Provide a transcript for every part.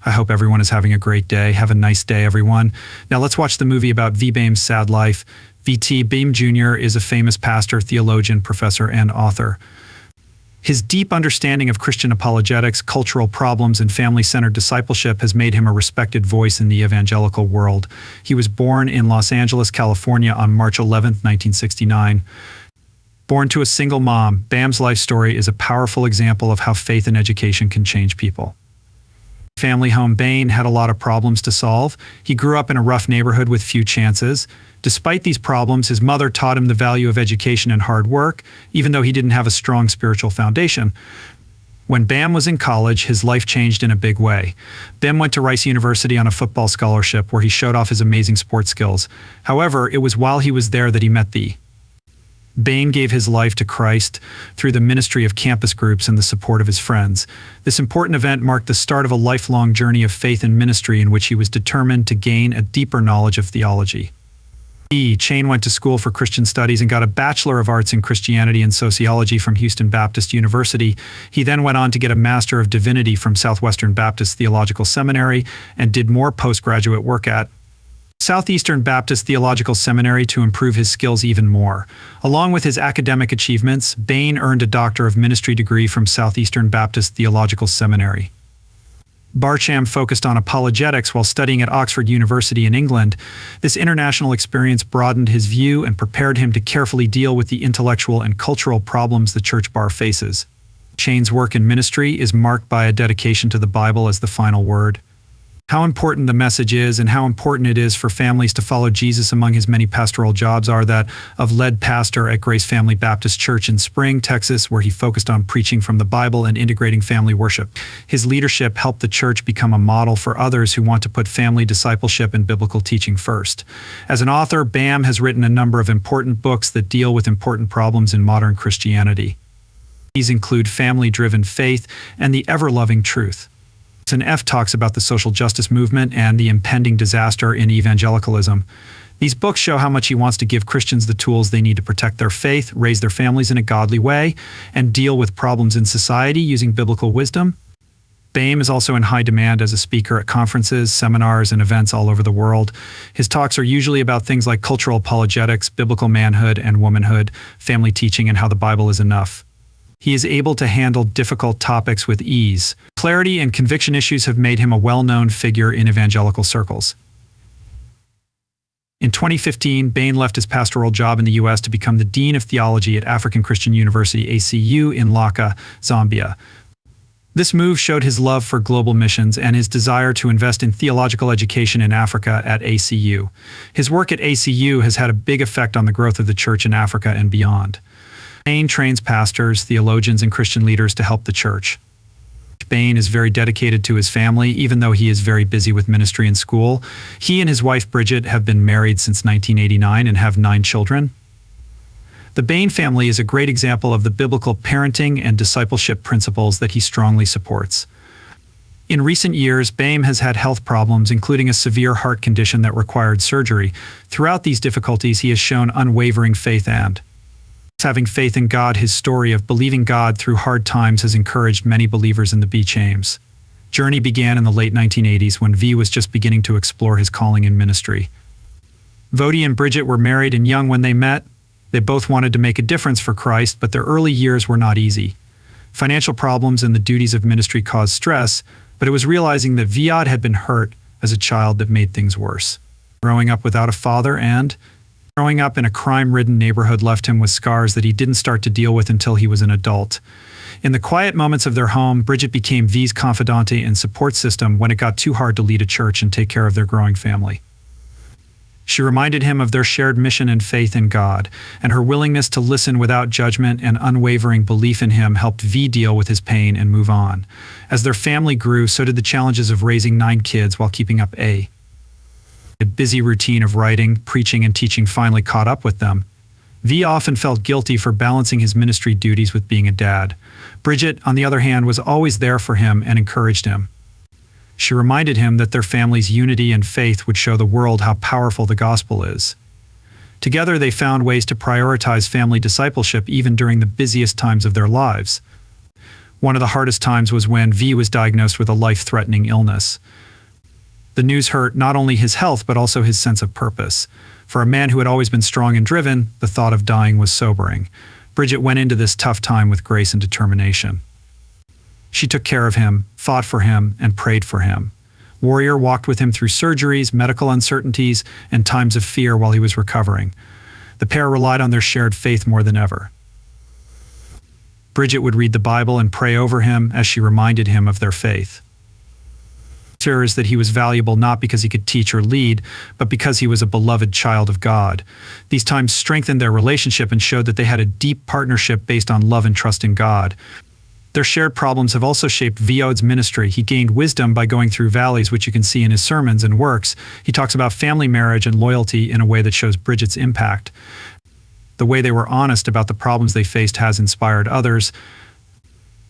I hope everyone is having a great day. Have a nice day, everyone. Now let's watch the movie about V. Baucham's sad life. V.T. Baucham Jr. is a famous pastor, theologian, professor, and author. His deep understanding of Christian apologetics, cultural problems, and family-centered discipleship has made him a respected voice in the evangelical world. He was born in Los Angeles, California on March 11, 1969. Born to a single mom, Baucham's life story is a powerful example of how faith and education can change people. Family home Baucham had a lot of problems to solve. He grew up in a rough neighborhood with few chances. Despite these problems, his mother taught him the value of education and hard work, even though he didn't have a strong spiritual foundation. When Baucham was in college, his life changed in a big way. Baucham went to Rice University on a football scholarship where he showed off his amazing sports skills. However, it was while he was there that he met the Baucham gave his life to Christ through the ministry of campus groups and the support of his friends. This important event marked the start of a lifelong journey of faith and ministry in which he was determined to gain a deeper knowledge of theology. Chain went to school for Christian studies and got a Bachelor of Arts in Christianity and Sociology from Houston Baptist University. He then went on to get a Master of Divinity from Southwestern Baptist Theological Seminary and did more postgraduate work at Southeastern Baptist Theological Seminary to improve his skills even more. Along with his academic achievements, Baucham earned a Doctor of Ministry degree from Southeastern Baptist Theological Seminary. Baucham focused on apologetics while studying at Oxford University in England. This international experience broadened his view and prepared him to carefully deal with the intellectual and cultural problems the church bar faces. Chain's work in ministry is marked by a dedication to the Bible as the final word. How important the message is and how important it is for families to follow Jesus among his many pastoral jobs are that of lead pastor at Grace Family Baptist Church in Spring, Texas, where he focused on preaching from the Bible and integrating family worship. His leadership helped the church become a model for others who want to put family discipleship and biblical teaching first. As an author, Baucham has written a number of important books that deal with important problems in modern Christianity. These include Family-Driven Faith and The Ever-Loving Truth. And F talks about the social justice movement and the impending disaster in evangelicalism. These books show how much he wants to give Christians the tools they need to protect their faith, raise their families in a godly way, and deal with problems in society using biblical wisdom. Baucham is also in high demand as a speaker at conferences, seminars, and events all over the world. His talks are usually about things like cultural apologetics, biblical manhood and womanhood, family teaching, and how the Bible is enough. He is able to handle difficult topics with ease. Clarity and conviction issues have made him a well-known figure in evangelical circles. In 2015, Baucham left his pastoral job in the U.S. to become the Dean of Theology at African Christian University ACU in Laka, Zambia. This move showed his love for global missions and his desire to invest in theological education in Africa at ACU. His work at ACU has had a big effect on the growth of the church in Africa and beyond. Baucham trains pastors, theologians, and Christian leaders to help the church. Baucham is very dedicated to his family, even though he is very busy with ministry and school. He and his wife Bridget have been married since 1989 and have 9 children. The Baucham family is a great example of the biblical parenting and discipleship principles that he strongly supports. In recent years, Baucham has had health problems, including a severe heart condition that required surgery. Throughout these difficulties, he has shown unwavering faith and having faith in God. His story of believing God through hard times has encouraged many believers in the Baucham's journey began in the late 1980s when V was just beginning to explore his calling in ministry. Voddie and Bridget were married and young when they met. They both wanted to make a difference for Christ, but their early years were not easy. Financial problems and the duties of ministry caused stress, but it was realizing that Voddie had been hurt as a child that made things worse. Growing up without a father and growing up in a crime-ridden neighborhood left him with scars that he didn't start to deal with until he was an adult. In the quiet moments of their home, Bridget became V's confidante and support system when it got too hard to lead a church and take care of their growing family. She reminded him of their shared mission and faith in God, and her willingness to listen without judgment and unwavering belief in him helped V deal with his pain and move on. As their family grew, so did the challenges of raising 9 kids while keeping up a busy routine of writing, preaching, and teaching finally caught up with them. V often felt guilty for balancing his ministry duties with being a dad. Bridget, on the other hand, was always there for him and encouraged him. She reminded him that their family's unity and faith would show the world how powerful the gospel is. Together, they found ways to prioritize family discipleship even during the busiest times of their lives. One of the hardest times was when V was diagnosed with a life-threatening illness. The news hurt not only his health but also his sense of purpose. For a man who had always been strong and driven, the thought of dying was sobering. Bridget went into this tough time with grace and determination. She took care of him, fought for him, and prayed for him. Warrior walked with him through surgeries, medical uncertainties, and times of fear while he was recovering. The pair relied on their shared faith more than ever. Bridget would read the Bible and pray over him as she reminded him of their faith. Is that he was valuable not because he could teach or lead, but because he was a beloved child of God. These times strengthened their relationship and showed that they had a deep partnership based on love and trust in God. Their shared problems have also shaped Voddie's ministry. He gained wisdom by going through valleys, which you can see in his sermons and works. He talks about family, marriage, and loyalty in a way that shows Bridget's impact. The way they were honest about the problems they faced has inspired others.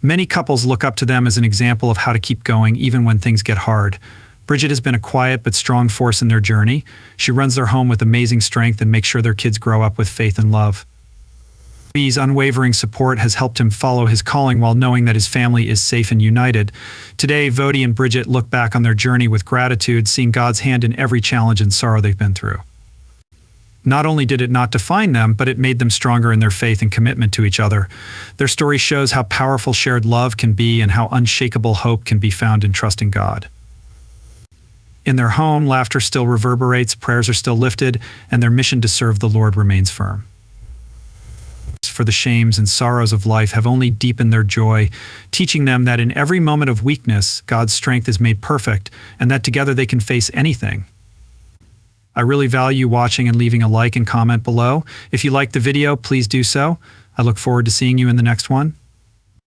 Many couples look up to them as an example of how to keep going even when things get hard. Bridget has been a quiet but strong force in their journey. She runs their home with amazing strength and makes sure their kids grow up with faith and love. V's unwavering support has helped him follow his calling while knowing that his family is safe and united. Today, Voddie and Bridget look back on their journey with gratitude, seeing God's hand in every challenge and sorrow they've been through. Not only did it not define them, but it made them stronger in their faith and commitment to each other. Their story shows how powerful shared love can be and how unshakable hope can be found in trusting God. In their home, laughter still reverberates, prayers are still lifted, and their mission to serve the Lord remains firm. For the shames and sorrows of life have only deepened their joy, teaching them that in every moment of weakness, God's strength is made perfect, and that together they can face anything. I really value watching and leaving a like and comment below. If you liked the video, please do so. I look forward to seeing you in the next one.